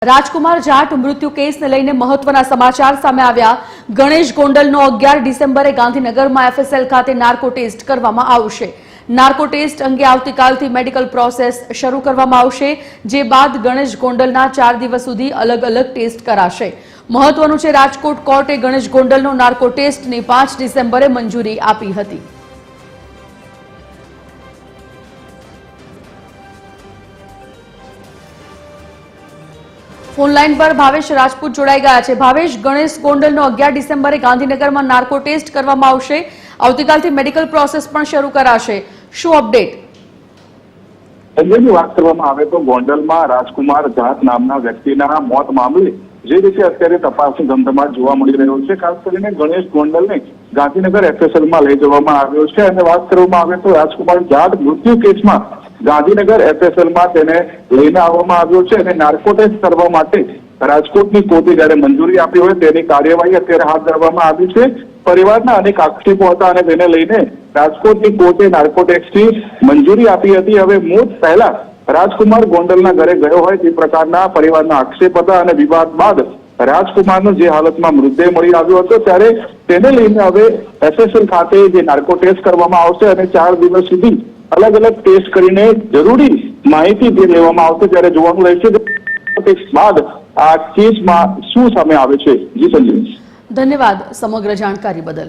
રાજકુમાર જાટ મૃત્યુ કેસને લઈને મહત્વના સમાચાર સામે આવ્યા। ગણેશ ગોંડલનો 11 ડિસેમ્બરે ગાંધીનગરમાં એફએસએલ ખાતે નાર્કો ટેસ્ટ કરવામાં આવશે। નાર્કો ટેસ્ટ અંગે આવતીકાલથી મેડિકલ પ્રોસેસ શરૂ કરવામાં આવશે, જે બાદ ગણેશ ગોંડલના 4 દિવસ સુધી અલગ અલગ ટેસ્ટ કરાશે। મહત્વનું છે, રાજકોટ કોર્ટે ગણેશ ગોંડલનો નાર્કો ટેસ્ટની 5 ડિસેમ્બરે મંજૂરી આપી હતી। फोनलाइन पर भावेश राजपूत जोड़ाई गया है। भावेश, गणेश गोंडलनो 11 डिसेम्बरे गांधीनगर में नार्को टेस्ट करवामां आवशे, आवतीकालथी मेडिकल प्रोसेस पण शरू कराशे, शुं अपडेट? संजयनी बात करवामां आवे तो गोंडलमां राजकुमार जाट नामना व्यक्तिना मौत मामले जे रीते अत्यारे तपासनी धमधमाट जोवा मळी रह्यो छे, खास करीने गणेश गोंडलने गांधीनगर एफएसएलमां लई जवामां આવ્યો છે અને વાત કરવામાં આવે તો રાજકુમાર જાટ મૃત્યુ કેસમાં ગાંધીનગર એફએસએલમાં તેને લઈને આવવામાં આવ્યો છે અને નાર્કો ટેસ્ટ કરવા માટે રાજકોટની કોર્ટે જ્યારે મંજૂરી આપી હોય તેની કાર્યવાહી અત્યારે હાથ ધરવામાં આવી છે। પરિવારના અનેક આક્ષેપો હતા અને તેને લઈને રાજકોટની કોર્ટે નાર્કો ટેસ્ટની મંજૂરી આપી હતી। હવે મોત પહેલા રાજકુમાર ગોંડલના ઘરે ગયો હોય તે પ્રકારના પરિવારના આક્ષેપ હતા અને વિવાદ બાદ રાજકુમારનો જે હાલતમાં મૃતદેહ મળી આવ્યો હતો ત્યારે તેને લઈને હવે એફએસએલ ખાતે જે નાર્કો ટેસ્ટ કરવામાં આવશે અને 4 દિવસ સુધી अलग अलग टेस्ट करीने जरूरी माहिती जे लेवामां आवशे त्यारे जोवानुं रहेशे टेस्ट बाद आ केसमां शुं सामे आवे छे। जी संजय, धन्यवाद समग्र जानकारी बदल।